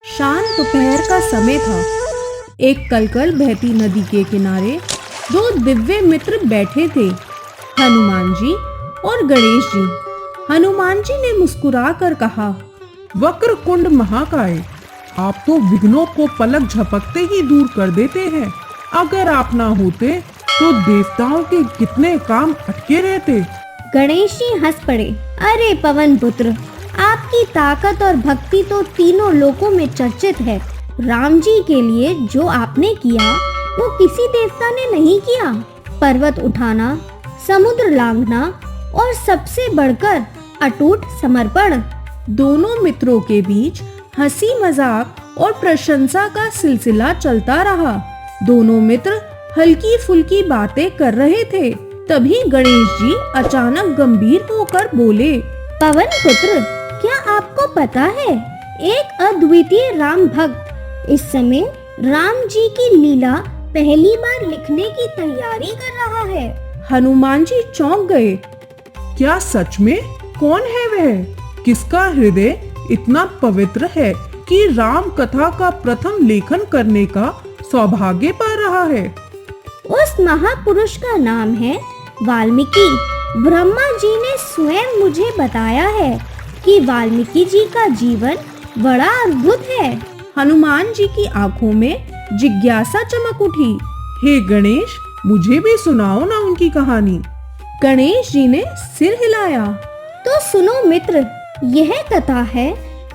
शांत दोपहर का समय था। एक कलकल बहती नदी के किनारे दो दिव्य मित्र बैठे थे, हनुमान जी और गणेश जी। हनुमान जी ने मुस्कुराकर कहा, वक्रकुंड महाकाय, आप तो विघ्नों को पलक झपकते ही दूर कर देते हैं। अगर आप ना होते तो देवताओं के कितने काम अटके रहते। गणेश जी हंस पड़े। अरे पवन पुत्र, आपकी ताकत और भक्ति तो तीनों लोकों में चर्चित है। राम जी के लिए जो आपने किया वो किसी देवता ने नहीं किया। पर्वत उठाना, समुद्र लांघना और सबसे बढ़कर अटूट समर्पण। दोनों मित्रों के बीच हंसी मजाक और प्रशंसा का सिलसिला चलता रहा। दोनों मित्र हल्की फुल्की बातें कर रहे थे। तभी गणेश जी अचानक गंभीर होकर बोले, पवन पुत्र, क्या आपको पता है, एक अद्वितीय राम भक्त इस समय राम जी की लीला पहली बार लिखने की तैयारी कर रहा है। हनुमान जी चौंक गए। क्या सच में? कौन है वह? किसका हृदय इतना पवित्र है कि राम कथा का प्रथम लेखन करने का सौभाग्य पा रहा है? उस महापुरुष का नाम है वाल्मीकि। ब्रह्मा जी ने स्वयं मुझे बताया है कि वाल्मीकि जी का जीवन बड़ा अद्भुत है। हनुमान जी की आंखों में जिज्ञासा चमक उठी। हे गणेश, मुझे भी सुनाओ ना उनकी कहानी। गणेश जी ने सिर हिलाया। तो सुनो मित्र, यह कथा है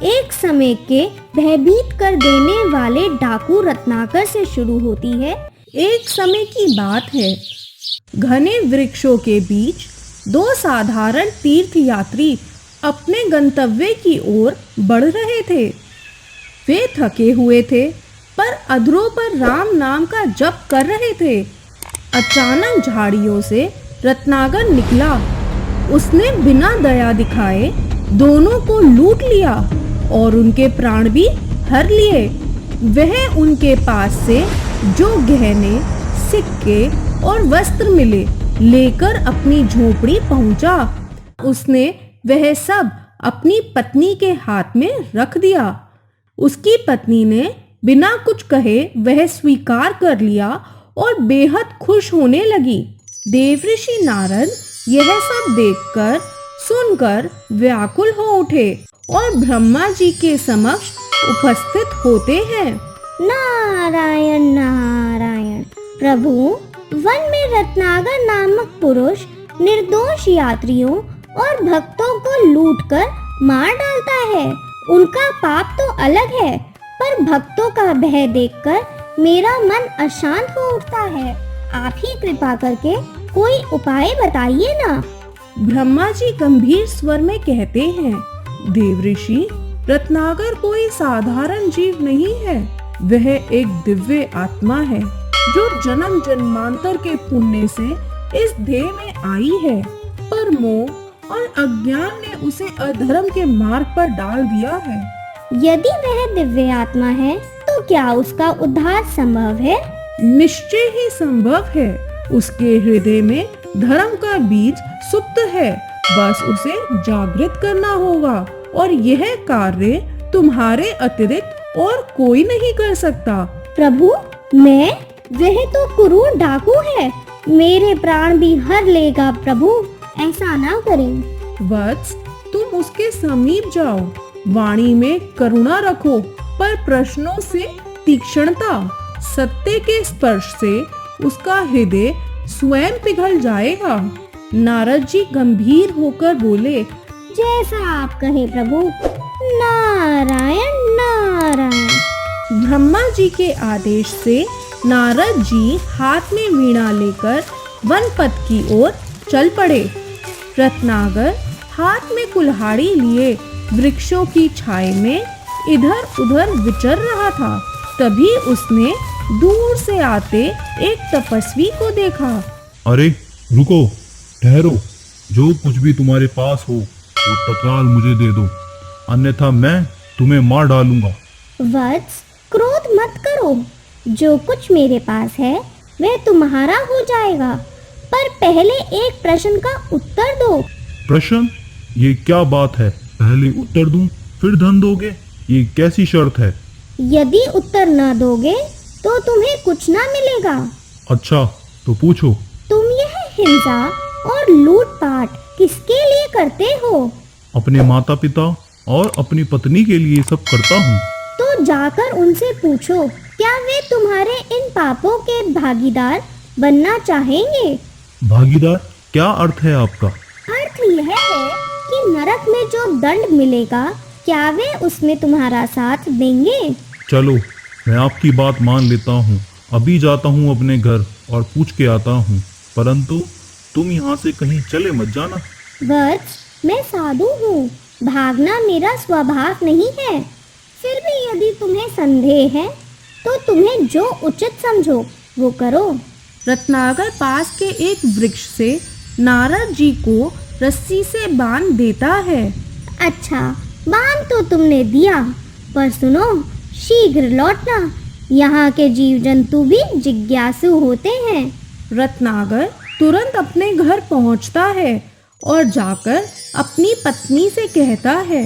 एक समय के भयभीत कर देने वाले डाकू रत्नाकर से शुरू होती है। एक समय की बात है, घने वृक्षों के बीच दो साधारण तीर्थयात्री अपने गंतव्य की ओर बढ़ रहे थे। वे थके हुए थे पर अधरों पर राम नाम का जप कर रहे थे। अचानक झाड़ियों से रत्नाकर निकला। उसने बिना दया दिखाए दोनों को लूट लिया और उनके प्राण भी हर लिए। वह उनके पास से जो गहने, सिक्के और वस्त्र मिले लेकर अपनी झोपड़ी पहुंचा। उसने वह सब अपनी पत्नी के हाथ में रख दिया। उसकी पत्नी ने बिना कुछ कहे वह स्वीकार कर लिया और बेहद खुश होने लगी। देवऋषि नारद यह सब देखकर सुनकर व्याकुल हो उठे और ब्रह्मा जी के समक्ष उपस्थित होते हैं। नारायण नारायण प्रभु, वन में रत्नाकर नामक पुरुष निर्दोष यात्रियों और भक्तों को लूटकर मार डालता है। उनका पाप तो अलग है, पर भक्तों का भय देखकर मेरा मन अशांत हो उठता है। आप ही कृपा करके कोई उपाय बताइए ना। ब्रह्मा जी गंभीर स्वर में कहते हैं, देवऋषि, रत्नाकर कोई साधारण जीव नहीं है। वह एक दिव्य आत्मा है जो जन्म जन्मांतर के पुण्य से इस देह में आई है, पर मोह और अज्ञान ने उसे अधर्म के मार्ग पर डाल दिया है। यदि वह दिव्य आत्मा है तो क्या उसका उद्धार संभव है? निश्चय ही संभव है। उसके हृदय में धर्म का बीज सुप्त है, बस उसे जागृत करना होगा और यह कार्य तुम्हारे अतिरिक्त और कोई नहीं कर सकता। प्रभु, वह तो क्रूर डाकू है, मेरे प्राण भी हर लेगा। प्रभु, ऐसा ना करें। वत्स, तुम उसके समीप जाओ, वाणी में करुणा रखो पर प्रश्नों से तीक्ष्णता। सत्य के स्पर्श से उसका हृदय स्वयं पिघल जाएगा। नारद जी गंभीर होकर बोले, जैसा आप कहे प्रभु। नारायण नारायण। ब्रह्मा जी के आदेश से नारद जी हाथ में वीणा लेकर वन पथ की ओर चल पड़े। रत्नाकर हाथ में कुल्हाड़ी लिए वृक्षों की छाया में इधर उधर विचर रहा था। तभी उसने दूर से आते एक तपस्वी को देखा। अरे रुको, ठहरो। जो कुछ भी तुम्हारे पास हो वो तत्काल मुझे दे दो, अन्यथा मैं तुम्हें मार डालूंगा। वत्स, क्रोध मत करो। जो कुछ मेरे पास है वह तुम्हारा हो जाएगा, पर पहले एक प्रश्न का उत्तर दो। प्रश्न? ये क्या बात है? पहले उत्तर दूं फिर धन दोगे? ये कैसी शर्त है? यदि उत्तर न दोगे तो तुम्हें कुछ ना मिलेगा। अच्छा, तो पूछो। तुम यह हिंसा और लूटपाट किसके लिए करते हो? अपने माता पिता और अपनी पत्नी के लिए सब करता हूँ। तो जाकर उनसे पूछो, क्या वे तुम्हारे इन पापों के भागीदार बनना चाहेंगे? भागीदार क्या अर्थ है आपका? अर्थ यह है कि नरक में जो दंड मिलेगा, क्या वे उसमें तुम्हारा साथ देंगे? चलो, मैं आपकी बात मान लेता हूँ। अभी जाता हूँ अपने घर और पूछ के आता हूँ, परंतु तुम यहाँ से कहीं चले मत जाना। वत्स, मैं साधु हूँ, भागना मेरा स्वभाव नहीं है। फिर भी यदि तुम्हें संदेह है तो तुम्हें जो उचित समझो वो करो। रत्नाकर पास के एक वृक्ष से नारद जी को रस्सी से बांध देता है। अच्छा, बांध तो तुमने दिया, पर सुनो, शीघ्र लौटना। यहाँ के जीव जंतु भी जिज्ञासु होते हैं। रत्नाकर तुरंत अपने घर पहुंचता है और जाकर अपनी पत्नी से कहता है,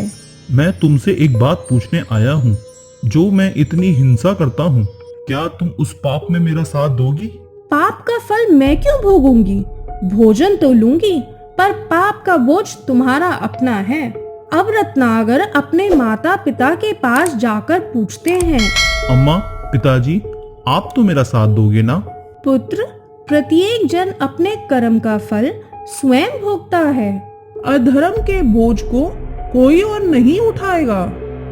मैं तुमसे एक बात पूछने आया हूँ। जो मैं इतनी हिंसा करता हूँ, क्या तुम उस पाप में मेरा साथ दोगी? पाप का फल मैं क्यों भोगूंगी? भोजन तो लूंगी, पर पाप का बोझ तुम्हारा अपना है। अब रत्नाकर अपने माता पिता के पास जाकर पूछते हैं, अम्मा, पिताजी, आप तो मेरा साथ दोगे ना? पुत्र, प्रत्येक जन अपने कर्म का फल स्वयं भोगता है। अधर्म के बोझ को कोई और नहीं उठाएगा।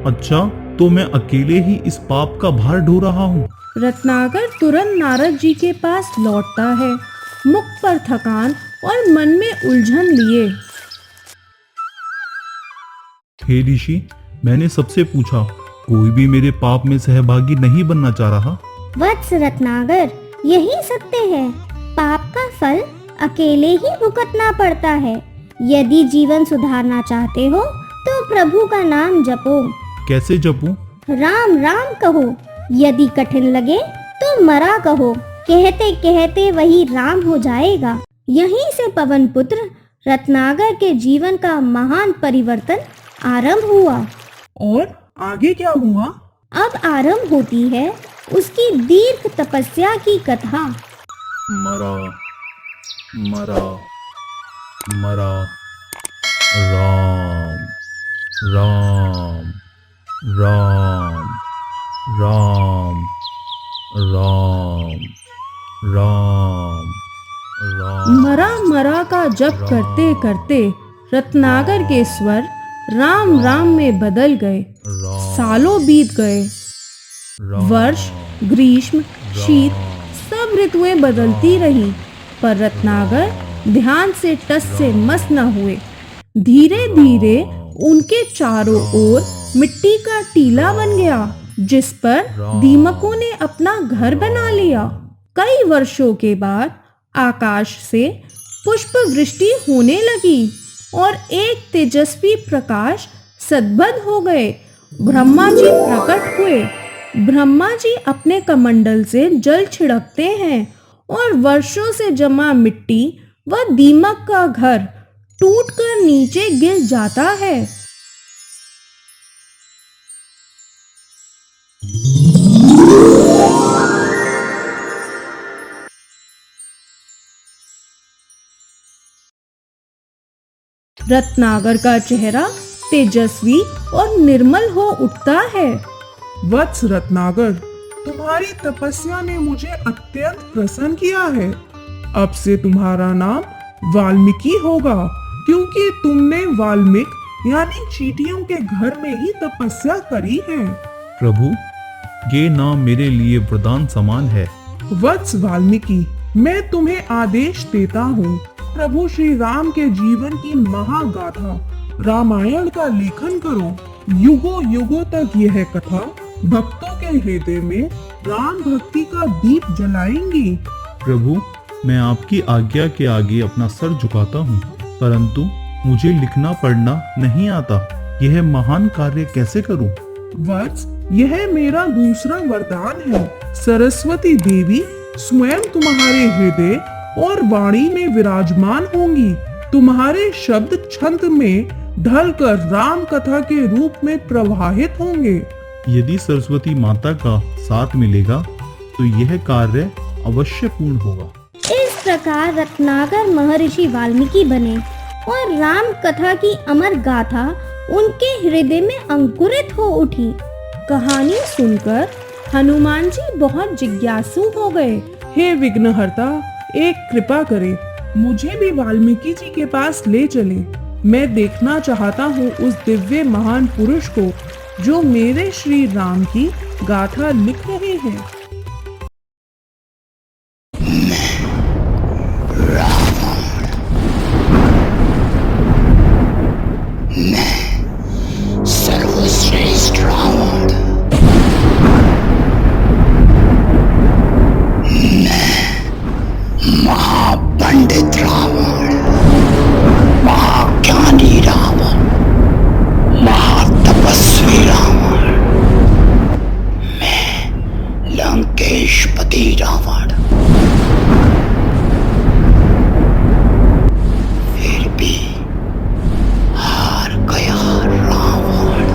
अच्छा, तो मैं अकेले ही इस पाप का भार ढो रहा हूँ। रत्नाकर तुरंत नारद जी के पास लौटता है, मुख पर थकान और मन में उलझन लिए। हे ऋषि, मैंने सबसे पूछा, कोई भी मेरे पाप में सहभागी नहीं बनना चाह रहा। वत्स रत्नाकर, यही सत्य है। पाप का फल अकेले ही भुगतना पड़ता है। यदि जीवन सुधारना चाहते हो तो प्रभु का नाम जपो। कैसे जपूं? राम राम कहो। यदि कठिन लगे तो मरा कहो। कहते कहते वही राम हो जाएगा। यहीं से पवन पुत्र रत्नाकर के जीवन का महान परिवर्तन आरंभ हुआ। और आगे क्या हुआ? अब आरंभ होती है उसकी दीर्घ तपस्या की कथा। मरा मरा मरा, राम राम राम राम राम राम राम। मरा मरा का जप करते करते रत्नाकर के स्वर राम राम में बदल गए। सालों बीत गए। वर्ष, ग्रीष्म, शीत, सब ऋतुएं बदलती रही, पर रत्नाकर ध्यान से टस से मस न हुए। धीरे धीरे उनके चारों ओर मिट्टी का टीला बन गया, जिस पर दीमकों ने अपना घर बना लिया। कई वर्षों के बाद आकाश से पुष्प वृष्टि होने लगी और एक तेजस्वी प्रकाश सद्बद्ध हो गए। ब्रह्मा जी प्रकट हुए। ब्रह्मा जी अपने कमंडल से जल छिड़कते हैं और वर्षों से जमा मिट्टी व दीमक का घर टूटकर नीचे गिर जाता है। रत्नाकर का चेहरा तेजस्वी और निर्मल हो उठता है। वत्स रत्नाकर, तुम्हारी तपस्या ने मुझे अत्यंत प्रसन्न किया है। अब से तुम्हारा नाम वाल्मीकि होगा, क्योंकि तुमने वाल्मीकि यानी चींटियों के घर में ही तपस्या करी है। प्रभु, ये नाम मेरे लिए वरदान समान है। वत्स वाल्मीकि, मैं तुम्हें आदेश देता हूँ, प्रभु श्री राम के जीवन की महागाथा रामायण का लेखन करो। युगों युगों तक यह कथा भक्तों के हृदय में राम भक्ति का दीप जलाएंगी। प्रभु, मैं आपकी आज्ञा के आगे अपना सर झुकाता हूँ, परंतु मुझे लिखना पढ़ना नहीं आता। यह महान कार्य कैसे करूँ? वत्स, यह मेरा दूसरा वरदान है। सरस्वती देवी स्वयं तुम्हारे हृदय और वाणी में विराजमान होंगी। तुम्हारे शब्द छंद में ढलकर राम कथा के रूप में प्रवाहित होंगे यदि सरस्वती माता का साथ मिलेगा तो यह कार्य अवश्य पूर्ण होगा। इस प्रकार रत्नाकर महर्षि वाल्मीकि बने और राम कथा की अमर गाथा उनके हृदय में अंकुरित हो उठी। कहानी सुनकर हनुमान जी बहुत जिज्ञासु हो गए। हे विघ्नहर्ता, एक कृपा करे, मुझे भी वाल्मीकि जी के पास ले चले। मैं देखना चाहता हूँ उस दिव्य महान पुरुष को जो मेरे श्री राम की गाथा लिख रहे हैं। सर्वश्रेष्ठ रावण, महापंडित रावण, महाज्ञानी रावण, महातपस्वी रावण, मैं लंकेशपति रावण, फिर भी हार गया रावण।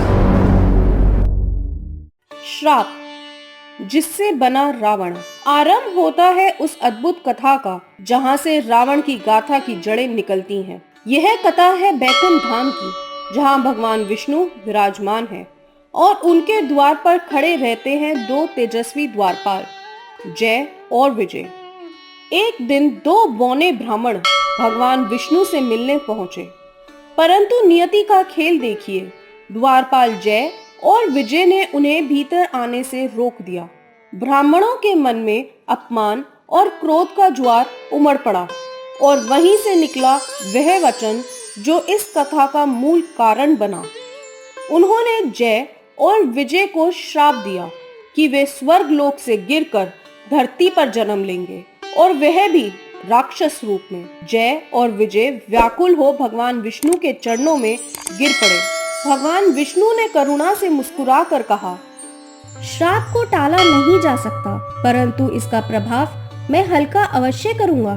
श्राप जिससे बना रावण। आरंभ होता है उस अद्भुत कथा का जहाँ से रावण की गाथा की जड़ें निकलती हैं। यह कथा है बैकुंठ धाम की, जहाँ भगवान विष्णु विराजमान है और उनके द्वार पर खड़े रहते हैं दो तेजस्वी द्वारपाल, जय और विजय। एक दिन दो बौने ब्राह्मण भगवान विष्णु से मिलने पहुंचे, परंतु नियति का खेल देखिए, द्वारपाल जय और विजय ने उन्हें भीतर आने से रोक दिया। ब्राह्मणों के मन में अपमान और क्रोध का ज्वार उमड़ पड़ा और वहीं से निकला वह वचन जो इस कथा का मूल कारण बना। उन्होंने जय और विजय को श्राप दिया कि वे स्वर्ग लोक से गिरकर धरती पर जन्म लेंगे और वह भी राक्षस रूप में। जय और विजय व्याकुल हो भगवान विष्णु के चरणों में गिर पड़े। भगवान विष्णु ने करुणा से मुस्कुरा कर कहा, श्राप को टाला नहीं जा सकता, परंतु इसका प्रभाव मैं हल्का अवश्य करूंगा।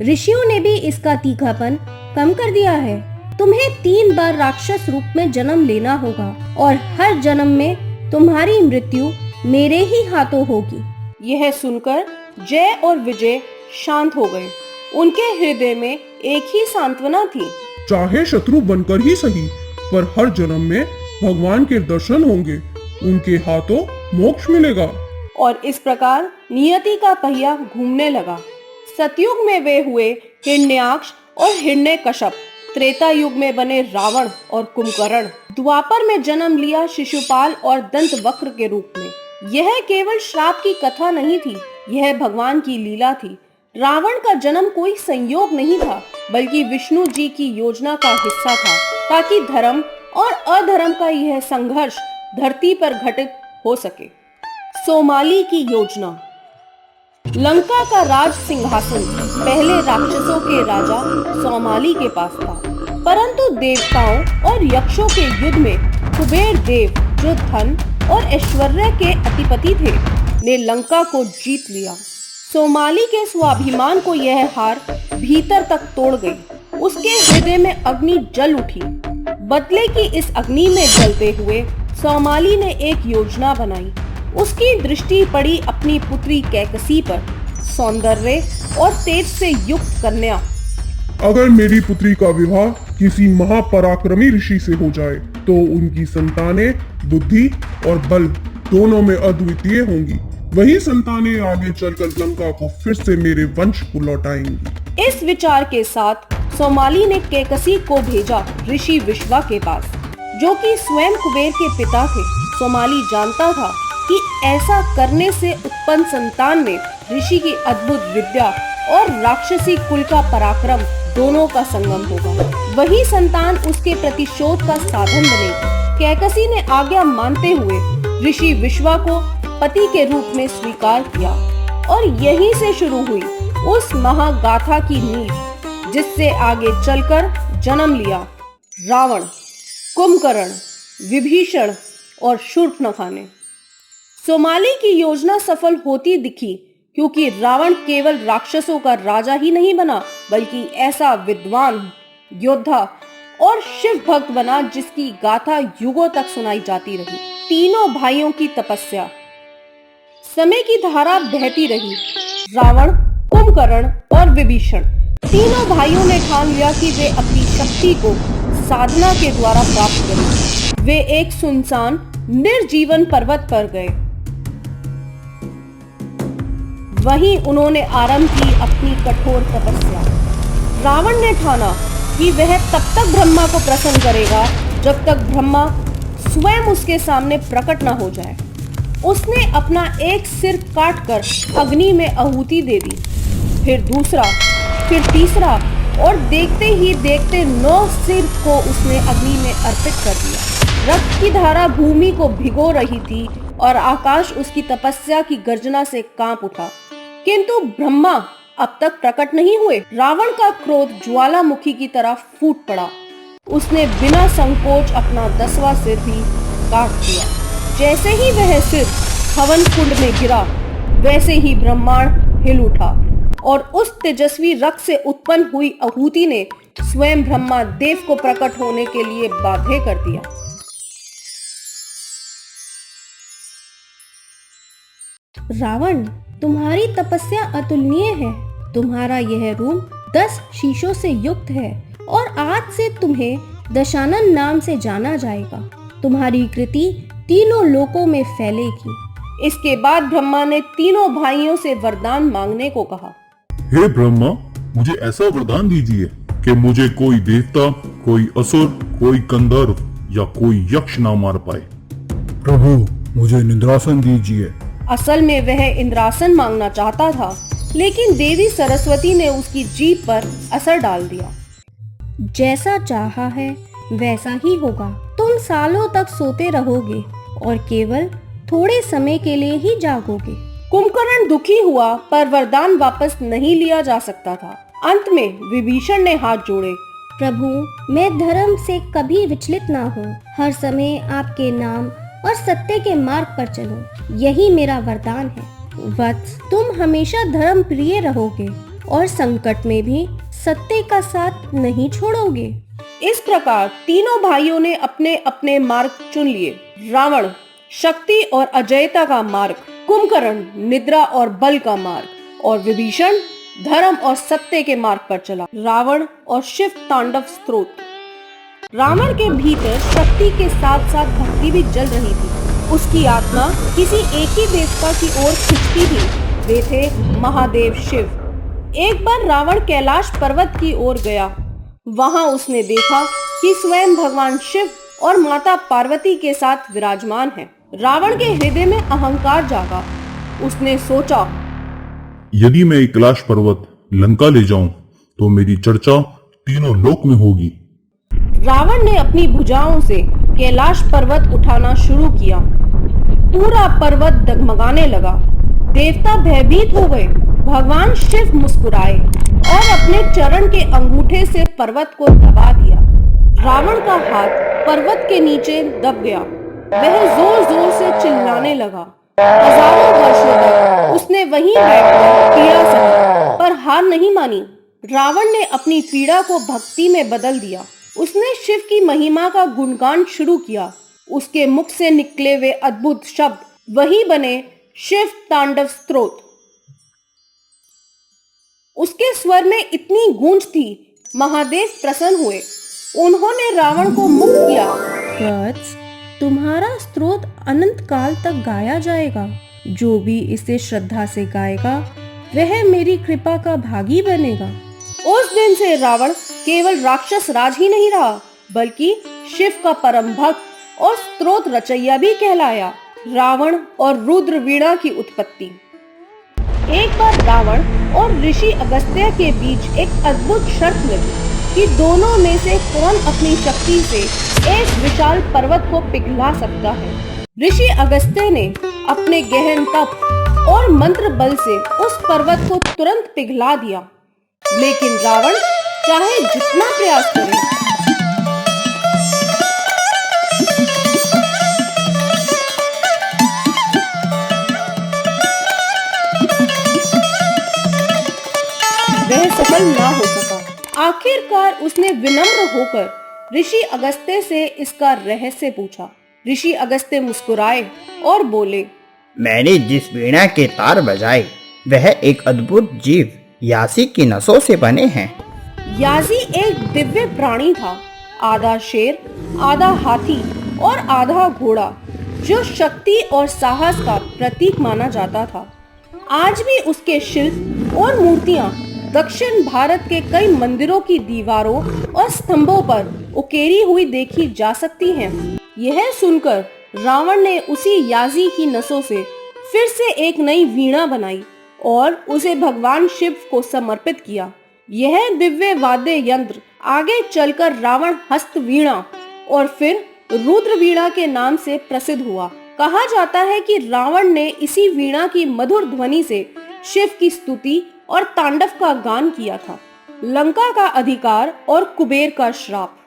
ऋषियों ने भी इसका तीखापन कम कर दिया है। तुम्हें 3 बार राक्षस रूप में जन्म लेना होगा और हर जन्म में तुम्हारी मृत्यु मेरे ही हाथों होगी। यह सुनकर जय और विजय शांत हो गए। उनके हृदय में एक ही सांत्वना थी, चाहे शत्रु बनकर ही सही, पर हर जन्म में भगवान के दर्शन होंगे, उनके हाथों मोक्ष मिलेगा। और इस प्रकार नियति का पहिया घूमने लगा। सतयुग में वे हुए हिरण्याक्ष और हिरण्यकश्यप, त्रेता युग में बने रावण और कुंभकर्ण, द्वापर में जन्म लिया शिशुपाल और दंतवक्र के रूप में। यह केवल श्राप की कथा नहीं थी, यह भगवान की लीला थी। रावण का जन्म कोई संयोग नहीं था, बल्कि विष्णु जी की योजना का हिस्सा था, ताकि धर्म और अधर्म का यह संघर्ष धरती पर घटित हो सके। सोमाली की योजना। लंका का राज सिंहासन पहले राक्षसों के राजा सोमाली के पास था, परंतु देवताओं और यक्षों के युद्ध में कुबेर देव, जो धन और ऐश्वर्य के अधिपति थे, ने लंका को जीत लिया। सोमाली के स्वाभिमान को यह हार भीतर तक तोड़ गई। उसके हृदय में अग्नि जल उठी। बदले की इस अग्नि में जलते हुए सोमाली ने एक योजना बनाई। उसकी दृष्टि पड़ी अपनी पुत्री कैकसी पर, सौंदर्य और तेज से युक्त कन्या। अगर मेरी पुत्री का विवाह किसी महापराक्रमी ऋषि से हो जाए तो उनकी संतानें बुद्धि और बल दोनों में अद्वितीय होंगी। वही संतानें आगे चलकर लंका को फिर से मेरे वंश को लौटाएंगी। इस विचार के साथ सोमाली ने कैकसी को भेजा ऋषि विश्वा के पास, जो कि स्वयं कुबेर के पिता थे। सोमाली जानता था कि ऐसा करने से उत्पन्न संतान में ऋषि की अद्भुत विद्या और राक्षसी कुल का पराक्रम दोनों का संगम होगा। वही संतान उसके प्रतिशोध का साधन बनेगी। कैकसी ने आज्ञा मानते हुए ऋषि विश्वा को पति के रूप में स्वीकार किया और यहीं से शुरू हुई उस महागाथा की नींव, जिससे आगे चलकर जन्म लिया रावण, कुंभकर्ण, विभीषण और शूर्पणखा ने। सोमाली की योजना सफल होती दिखी, क्योंकि रावण केवल राक्षसों का राजा ही नहीं बना, बल्कि ऐसा विद्वान, योद्धा और शिव भक्त बना जिसकी गाथा युगों तक सुनाई जाती रही। तीनों भाइयों की तपस्या। समय की धारा बहती रही। रावण, कुंभकर्ण और विभीषण तीनों भाइयों ने ठान लिया कि वे अपनी शक्ति को साधना के द्वारा प्राप्त करेंगे। वे एक सुनसान निर्जीवन पर्वत पर गए। वहीं उन्होंने आरंभ की अपनी कठोर तपस्या। रावण ने ठाना कि वह तब तक ब्रह्मा को प्रसन्न करेगा जब तक ब्रह्मा स्वयं उसके सामने प्रकट न हो जाए। उसने अपना एक सिर काटकर अग्नि में आहुति दे दी, फिर दूसरा, फिर तीसरा और देखते ही देखते 9 सिर को उसने अग्नि में अर्पित कर दिया। रक्त की धारा भूमि को भिगो रही थी और आकाश उसकी तपस्या की गर्जना से कांप उठा, किंतु ब्रह्मा अब तक प्रकट नहीं हुए। रावण का क्रोध ज्वालामुखी की तरह फूट पड़ा। उसने बिना संकोच अपना 10वां सिर भी काट दिया। जैसे ही वह सिर हवन कुंड में गिरा, वैसे ही ब्रह्मांड हिल उठा और उस तेजस्वी रक्त से उत्पन्न हुई आहुति ने स्वयं ब्रह्मा देव को प्रकट होने के लिए बाध्य कर दिया। रावण, तुम्हारी तपस्या अतुलनीय है। तुम्हारा यह रूप 10 शीशों से युक्त है और आज से तुम्हें दशानन नाम से जाना जाएगा। तुम्हारी कृति तीनों लोकों में फैलेगी। इसके बाद ब्रह्मा ने तीनों भाइयों से वरदान मांगने को कहा। हे ब्रह्मा, मुझे ऐसा वरदान दीजिए कि मुझे कोई देवता, कोई असुर, कोई गंधर्व या कोई यक्ष ना मार पाए। प्रभु, मुझे निद्रासन दीजिए। असल में वह इंद्रासन मांगना चाहता था, लेकिन देवी सरस्वती ने उसकी जीभ पर असर डाल दिया। जैसा चाहा है वैसा ही होगा। तुम सालों तक सोते रहोगे और केवल थोड़े समय के लिए ही जागोगे। कुंभकर्ण दुखी हुआ, पर वरदान वापस नहीं लिया जा सकता था। अंत में विभीषण ने हाथ जोड़े। प्रभु, मैं धर्म से कभी विचलित ना हूँ। हर समय आपके नाम और सत्य के मार्ग पर चलो, यही मेरा वरदान है। वत्स, तुम हमेशा धर्म प्रिय रहोगे और संकट में भी सत्य का साथ नहीं छोड़ोगे। इस प्रकार तीनों भाइयों ने अपने अपने मार्ग चुन लिए। रावण शक्ति और अजयता का मार्ग, कुंभकर्ण निद्रा और बल का मार्ग और विभीषण धर्म और सत्य के मार्ग पर चला। रावण और शिव तांडव स्तोत्र। रावण के भीतर शक्ति के साथ साथ भक्ति भी जल रही थी। उसकी आत्मा किसी एक ही देवता की ओर खिंचती थी। वे थे महादेव शिव। एक बार रावण कैलाश पर्वत की ओर गया। वहां उसने देखा कि स्वयं भगवान शिव और माता पार्वती के साथ विराजमान हैं। रावण के हृदय में अहंकार जागा। उसने सोचा, यदि मैं एक कैलाश पर्वत लंका ले जाऊं तो मेरी चर्चा तीनों लोक में होगी। रावण ने अपनी भुजाओं से कैलाश पर्वत उठाना शुरू किया। पूरा पर्वत डगमगाने लगा। देवता भयभीत हो गए। भगवान शिव मुस्कुराए और अपने चरण के अंगूठे से पर्वत को दबा दिया। रावण का हाथ पर्वत के नीचे दब गया। वह जोर जोर से चिल्लाने लगा। हजारों वर्षों तक उसने वहीं बैठकर पीड़ा सही, पर हार नहीं मानी। रावण ने अपनी पीड़ा को भक्ति में बदल दिया। उसने शिव की महिमा का गुणगान शुरू किया। उसके मुख से निकले वे अद्भुत शब्द वही बने शिव तांडव स्तोत्र। उसके स्वर में इतनी गूंज थी, महादेव प्रसन्न हुए। उन्होंने रावण को मुक्त किया। वत्स, तुम्हारा स्तोत्र अनंत काल तक गाया जाएगा। जो भी इसे श्रद्धा से गाएगा वह मेरी कृपा का भागी बनेगा। उस दिन से रावण केवल राक्षस राज ही नहीं रहा, बल्कि शिव का परम भक्त और स्तोत्र रचैया भी कहलाया। रावण और रुद्र वीणा की उत्पत्ति। एक बार रावण और ऋषि अगस्त्य के बीच एक अद्भुत शर्त लगी कि दोनों में से कौन अपनी शक्ति से एक विशाल पर्वत को पिघला सकता है। ऋषि अगस्त्य ने अपने गहन तप और मंत्र बल से उस पर्वत को तुरंत पिघला दिया, लेकिन रावण चाहे जितना प्रयास करे वह सफल ना हो सका। आखिरकार उसने विनम्र होकर ऋषि अगस्त्य से इसका रहस्य पूछा। ऋषि अगस्त्य मुस्कुराए और बोले, मैंने जिस वीणा के तार बजाए वह एक अद्भुत जीव यासी की नसों से बने हैं। याजी एक दिव्य प्राणी था, आधा शेर, आधा हाथी और आधा घोड़ा, जो शक्ति और साहस का प्रतीक माना जाता था। आज भी उसके शिल्प और मूर्तियां दक्षिण भारत के कई मंदिरों की दीवारों और स्तंभों पर उकेरी हुई देखी जा सकती हैं। यह सुनकर रावण ने उसी याजी की नसों से फिर से एक नई वीणा बनाई और उसे भगवान शिव को समर्पित किया। यह दिव्य वाद्य यंत्र आगे चलकर रावण हस्त वीणा और फिर रुद्र वीणा के नाम से प्रसिद्ध हुआ। कहा जाता है कि रावण ने इसी वीणा की मधुर ध्वनि से शिव की स्तुति और तांडव का गान किया था। लंका का अधिकार और कुबेर का श्राप।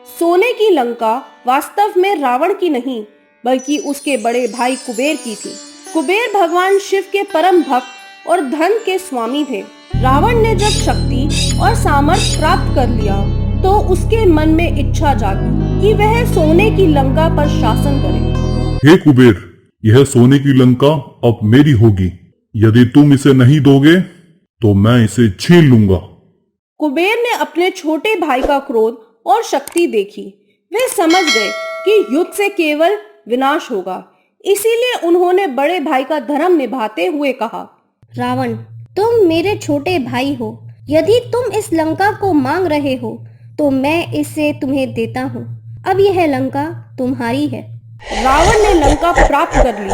सोने की लंका वास्तव में रावण की नहीं बल्कि उसके बड़े भाई कुबेर की थी। कुबेर भगवान शिव के परम भक्त और धन के स्वामी थे। रावण ने जब शक्ति और सामर्थ्य प्राप्त कर लिया तो उसके मन में इच्छा जागी कि वह सोने की लंका पर शासन करे। हे कुबेर, यह सोने की लंका अब मेरी होगी। यदि तुम इसे नहीं दोगे तो मैं इसे छीन लूंगा। कुबेर ने अपने छोटे भाई का क्रोध और शक्ति देखी। वे समझ गए कि युद्ध से केवल विनाश होगा, इसीलिए उन्होंने बड़े भाई का धर्म निभाते हुए कहा, रावण, तुम मेरे छोटे भाई हो। यदि तुम इस लंका को मांग रहे हो तो मैं इसे तुम्हें देता हूँ। अब यह लंका तुम्हारी है। रावण ने लंका प्राप्त कर ली,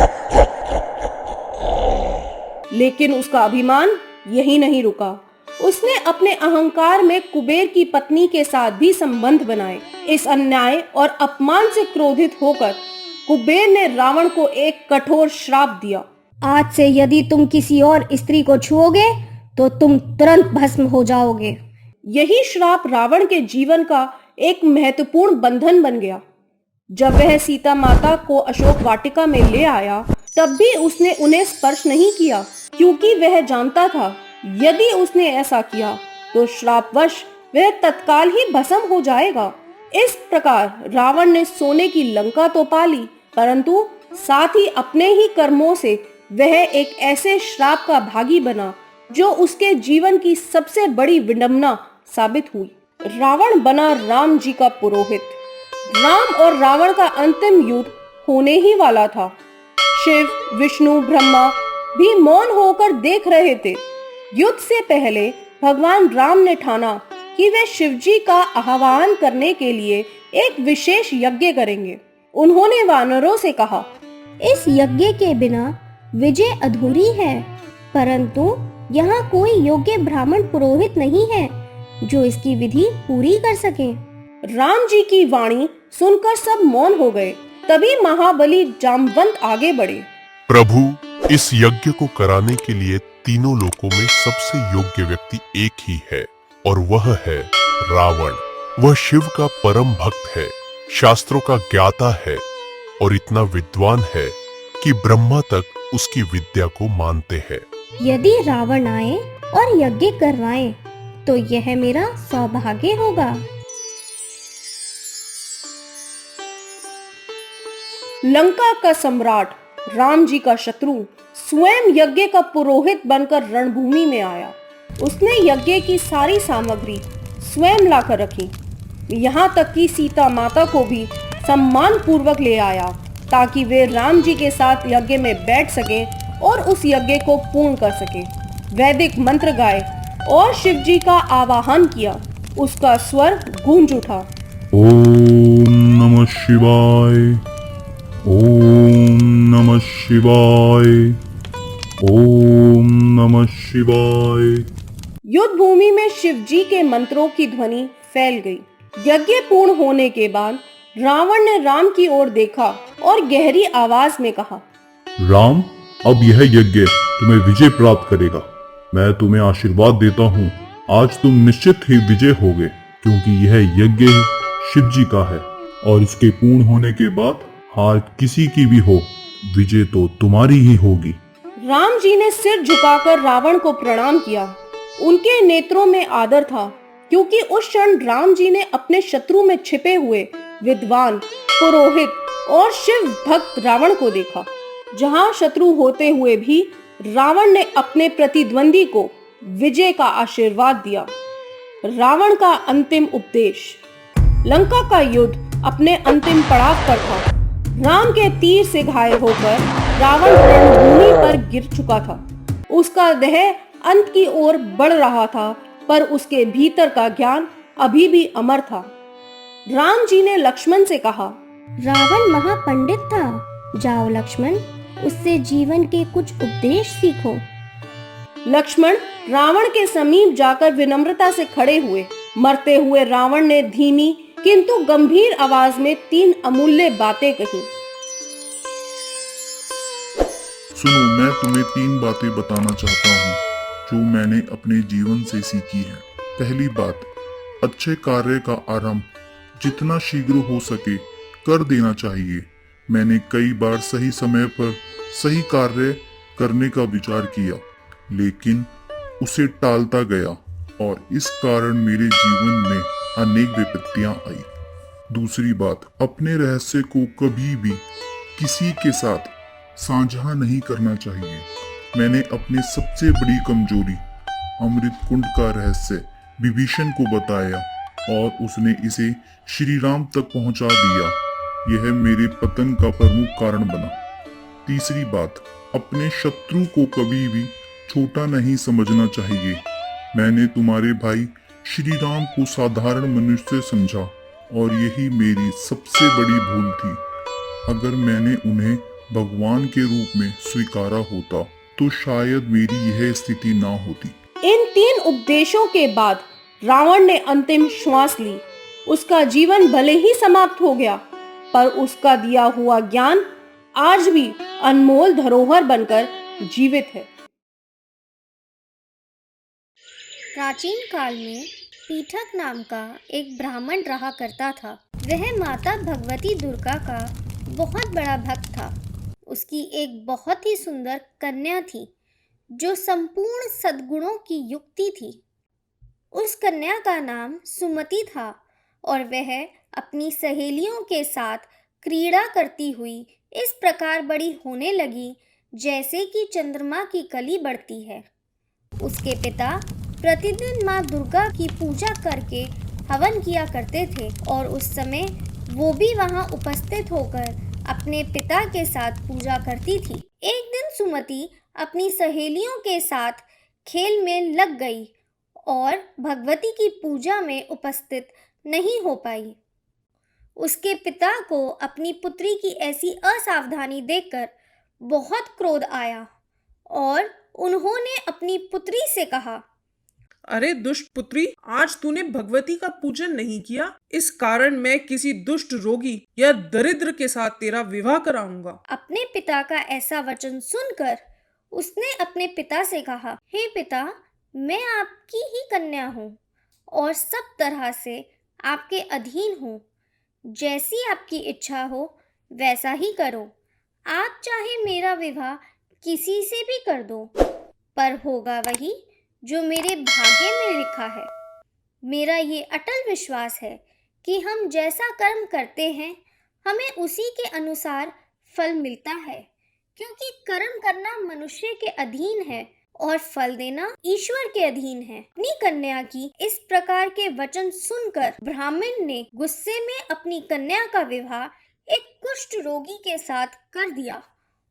लेकिन उसका अभिमान यही नहीं रुका। उसने अपने अहंकार में कुबेर की पत्नी के साथ भी संबंध बनाए। इस अन्याय और अपमान से क्रोधित होकर कुबेर ने रावण को एक कठोर श्राप दिया। आज से यदि तुम किसी और स्त्री को छुओगे तो तुम तुरंत भस्म हो जाओगे। यही श्राप रावण के जीवन का एक महत्वपूर्ण बंधन बन गया। जब वह सीता माता को अशोक वाटिका में ले आया तब भी उसने उन्हें स्पर्श नहीं किया, क्योंकि वह जानता था यदि उसने ऐसा किया तो श्रापवश वह तत्काल ही भस्म हो जाएगा। इस प्रकार रावण ने सोने की लंका तो पाली, परंतु साथ ही अपने ही कर्मों से वह एक ऐसे श्राप का भागी बना जो उसके जीवन की सबसे बड़ी विडंबना साबित हुई। रावण बना राम जी का पुरोहित। राम और रावण का अंतिम युद्ध होने ही वाला था। शिव, विष्णु, ब्रह्मा भी मौन होकर देख रहे थे। युद्ध से पहले भगवान राम ने ठाना कि वे शिव जी का आह्वान करने के लिए एक विशेष यज्ञ करेंगे। उन्होंने वानरों से कहा, इस यज्ञ के बिना विजय अधूरी है, परंतु यहाँ कोई योग्य ब्राह्मण पुरोहित नहीं है जो इसकी विधि पूरी कर सके। राम जी की वाणी सुनकर सब मौन हो गए। तभी महाबली जामवंत आगे बढ़े। प्रभु, इस यज्ञ को कराने के लिए तीनों लोकों में सबसे योग्य व्यक्ति एक ही है और वह है रावण। वह शिव का परम भक्त है, शास्त्रों का ज्ञाता है और इतना विद्वान है कि ब्रह्मा तक उसकी विद्या को मानते हैं। यदि रावण आए और यज्ञ करवाए तो यह मेरा सौभाग्य होगा। लंका का सम्राट, राम जी का शत्रु, स्वयं यज्ञ का पुरोहित बनकर रणभूमि में आया। उसने यज्ञ की सारी सामग्री स्वयं लाकर रखी। यहाँ तक कि सीता माता को भी सम्मान पूर्वक ले आया ताकि वे राम जी के साथ यज्ञ में बैठ सके और उस यज्ञ को पूर्ण कर सके। वैदिक मंत्र गाए और शिव जी का आवाहन किया। उसका स्वर गूंज उठा, ओम नमः शिवाय, ओम नमः शिवाय, ओम नमः शिवाय। युद्ध भूमि में शिव जी के मंत्रों की ध्वनि फैल गई। यज्ञ पूर्ण होने के बाद रावण ने राम की ओर देखा और गहरी आवाज में कहा, राम, अब यह यज्ञ तुम्हें विजय प्राप्त करेगा। मैं तुम्हें आशीर्वाद देता हूँ। आज तुम निश्चित ही विजय होगे, क्योंकि यह यज्ञ शिव जी का है और इसके पूर्ण होने के बाद हार किसी की भी हो, विजय तो तुम्हारी ही होगी। राम जी ने सिर झुकाकर रावण को प्रणाम किया। उनके नेत्रों में आदर था, क्योंकि उस क्षण राम जी ने अपने शत्रु में छिपे हुए विद्वान, पुरोहित और शिव भक्त रावण को देखा। जहां शत्रु होते हुए भी रावण ने अपने प्रतिद्वंदी को विजय का आशीर्वाद दिया। रावण का अंतिम उपदेश। लंका का युद्ध अपने अंतिम पड़ाव पर था। राम के तीर से घायल होकर रावण रणभूमि पर गिर चुका था। उसका देह अंत की ओर बढ़ रहा था, पर उसके भीतर का ज्ञान अभी भी अमर था। राम जी ने लक्ष्मण से कहा, रावण महापंडित था। जाओ लक्ष्मण, उससे जीवन के कुछ उपदेश सीखो। लक्ष्मण रावण के समीप जाकर विनम्रता से खड़े हुए। मरते हुए रावण ने धीमी किंतु गंभीर आवाज में 3 अमूल्य बातें कही। सुनो, मैं तुम्हें 3 बातें बताना चाहता हूँ जो मैंने अपने जीवन से सीखी है। पहली बात, अच्छे कार्य का आरंभ जितना शीघ्र हो सके कर देना चाहिए। मैंने कई बार सही समय पर सही कार्य करने का विचार किया, लेकिन उसे टालता गया और इस कारण मेरे जीवन में अनेक विपत्तियां आई। दूसरी बात, अपने रहस्य को कभी भी किसी के साथ साझा नहीं करना चाहिए। मैंने अपनी सबसे बड़ी कमजोरी अमृत कुंड का रहस्य विभीषण को बताया और उसने इसे श्री राम तक पहुंचा दिया। यह मेरे पतन का प्रमुख कारण बना। तीसरी बात, अपने शत्रु को कभी भी छोटा नहीं समझना चाहिए। मैंने तुम्हारे भाई श्री राम को साधारण मनुष्य समझा और यही मेरी सबसे बड़ी भूल थी। अगर मैंने उन्हें भगवान के रूप में स्वीकारा होता तो शायद मेरी यह स्थिति ना होती। इन 3 उपदेशों के बाद रावण ने अंतिम श्वास ली। उसका जीवन भले ही समाप्त हो गया, पर उसका दिया हुआ ज्ञान आज भी अनमोल धरोहर बनकर जीवित है। प्राचीन काल में पीठक नाम का एक ब्राह्मण रहा करता था। वह माता भगवती दुर्गा का बहुत बड़ा भक्त था। उसकी एक बहुत ही सुंदर कन्या थी जो संपूर्ण सद्गुणों की युक्ति थी। उस कन्या का नाम सुमति था और वह अपनी सहेलियों के साथ क्रीड़ा करती हुई इस प्रकार बड़ी होने लगी जैसे कि चंद्रमा की कली बढ़ती है। उसके पिता प्रतिदिन माँ दुर्गा की पूजा करके हवन किया करते थे और उस समय वो भी वहाँ उपस्थित होकर अपने पिता के साथ पूजा करती थी। एक दिन सुमति अपनी सहेलियों के साथ खेल में लग गई और भगवती की पूजा में उपस्थित नहीं हो पाई। उसके पिता को अपनी पुत्री की ऐसी असावधानी देखकर बहुत क्रोध आया और उन्होंने अपनी पुत्री से कहा, अरे दुष्ट पुत्री, आज तूने भगवती का पूजन नहीं किया, इस कारण मैं किसी दुष्ट रोगी या दरिद्र के साथ तेरा विवाह कराऊंगा। अपने पिता का ऐसा वचन सुनकर उसने अपने पिता से कहा, हे पिता, मैं आपकी ही कन्या हूँ और सब तरह से आपके अधीन हूँ। जैसी आपकी इच्छा हो वैसा ही करो। आप चाहे मेरा विवाह किसी से भी कर दो, पर होगा वही जो मेरे भाग्य में लिखा है। मेरा ये अटल विश्वास है कि हम जैसा कर्म करते हैं हमें उसी के अनुसार फल मिलता है, क्योंकि कर्म करना मनुष्य के अधीन है और फल देना ईश्वर के अधीन है। अपनी कन्या की इस प्रकार के वचन सुनकर ब्राह्मण ने गुस्से में अपनी कन्या का विवाह एक कुष्ठ रोगी के साथ कर दिया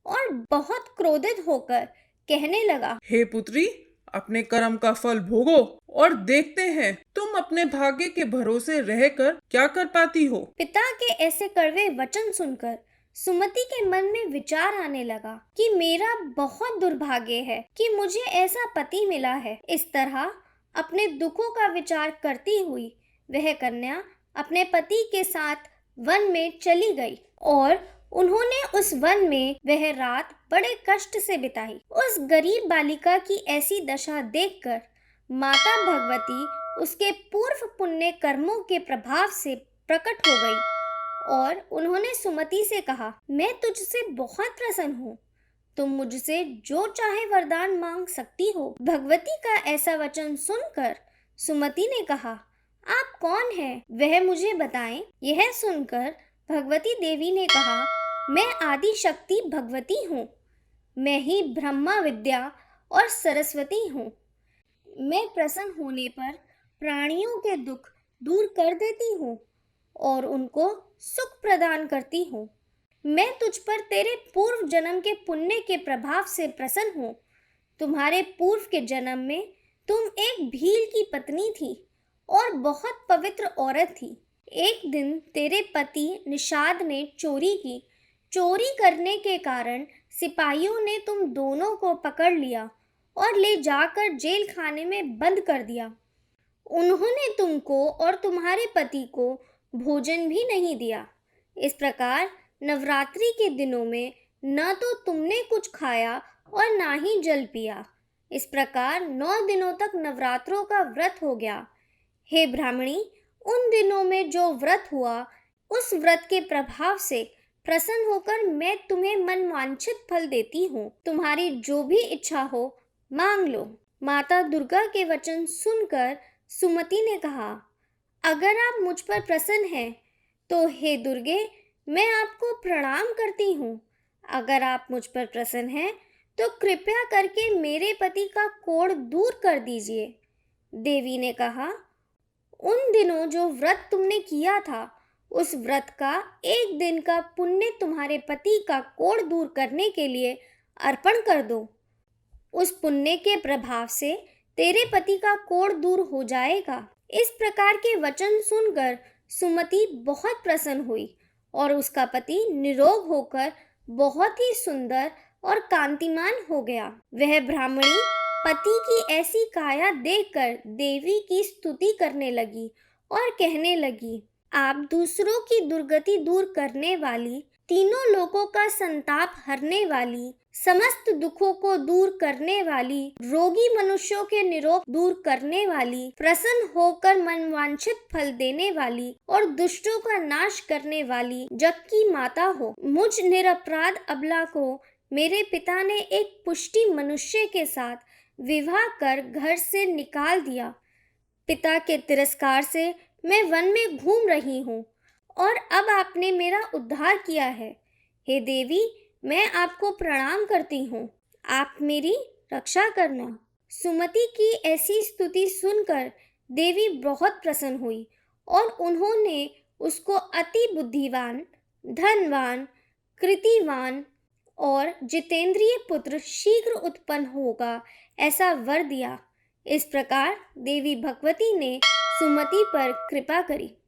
और बहुत क्रोधित होकर कहने लगा, हे पुत्री, अपने कर्म का फल भोगो और देखते हैं तुम अपने भाग्य के भरोसे रहकर क्या कर पाती हो। पिता के ऐसे कड़वे वचन सुनकर सुमति के मन में विचार आने लगा कि मेरा बहुत दुर्भाग्य है कि मुझे ऐसा पति मिला है। इस तरह अपने दुखों का विचार करती हुई वह कन्या अपने पति के साथ वन में चली गई और उन्होंने उस वन में वह रात बड़े कष्ट से बिताई। उस गरीब बालिका की ऐसी दशा देखकर माता भगवती उसके पूर्व पुण्य कर्मों के प्रभाव से प्रकट हो गई और उन्होंने सुमति से कहा, मैं तुझसे बहुत प्रसन्न हूँ, तुम मुझसे जो चाहे वरदान मांग सकती हो। भगवती का ऐसा वचन सुनकर सुमति ने कहा, आप कौन हैं? वह मुझे बताएं। यह सुनकर भगवती देवी ने कहा, मैं आदि शक्ति भगवती हूँ। मैं ही ब्रह्मा विद्या और सरस्वती हूँ। मैं प्रसन्न होने पर प्राणियों के दुख दूर कर देती हूँ और उनको सुख प्रदान करती हूँ। मैं तुझ पर तेरे पूर्व जन्म के पुण्य के प्रभाव से प्रसन्न हूँ। तुम्हारे पूर्व के जन्म में तुम एक भील की पत्नी थी और बहुत पवित्र औरत थी। एक दिन तेरे पति निषाद ने चोरी की। चोरी करने के कारण सिपाहियों ने तुम दोनों को पकड़ लिया और ले जाकर जेल खाने में बंद कर दिया। उन्होंने तुमको और तुम्हारे पति को भोजन भी नहीं दिया। इस प्रकार नवरात्रि के दिनों में न तो तुमने कुछ खाया और ना ही जल पिया। इस प्रकार 9 दिनों तक नवरात्रों का व्रत हो गया। हे ब्राह्मणी, उन दिनों में जो व्रत हुआ, उस व्रत के प्रभाव से प्रसन्न होकर मैं तुम्हें मनवांछित फल देती हूँ। तुम्हारी जो भी इच्छा हो मांग लो। माता दुर्गा के वचन सुनकर सुमति ने कहा, अगर आप मुझ पर प्रसन्न हैं तो हे दुर्गे, मैं आपको प्रणाम करती हूँ। अगर आप मुझ पर प्रसन्न हैं तो कृपया करके मेरे पति का कोढ़ दूर कर दीजिए। देवी ने कहा, उन दिनों जो व्रत तुमने किया था, उस व्रत का एक दिन का पुण्य तुम्हारे पति का कोढ़ दूर करने के लिए अर्पण कर दो। उस पुण्य के प्रभाव से तेरे पति का कोढ़ दूर हो जाएगा। इस प्रकार के वचन सुनकर सुमति बहुत प्रसन्न हुई और उसका पति निरोग होकर बहुत ही सुंदर और कांतिमान हो गया। वह ब्राह्मणी पति की ऐसी काया देखकर देवी की स्तुति करने लगी और कहने लगी, आप दूसरों की दुर्गति दूर करने वाली, तीनों लोगों का संताप हरने वाली, समस्त दुखों को दूर करने वाली, रोगी मनुष्यों के निरोग दूर करने वाली, प्रसन्न होकर मनवांछित फल देने वाली और दुष्टों का नाश करने वाली जग की माता हो। मुझ निरपराध अबला को मेरे पिता ने एक पुष्टि मनुष्य के साथ विवाह कर घर से निकाल दिया। पिता के तिरस्कार से मैं वन में घूम रही हूँ और अब आपने मेरा उद्धार किया है। हे देवी, मैं आपको प्रणाम करती हूँ। आप मेरी रक्षा करना। सुमति की ऐसी स्तुति सुनकर देवी बहुत प्रसन्न हुई और उन्होंने उसको अति बुद्धिवान, धनवान, कृतिवान और जितेंद्रिय पुत्र शीघ्र उत्पन्न होगा ऐसा वर दिया। इस प्रकार देवी भगवती ने सुमति पर कृपा करी।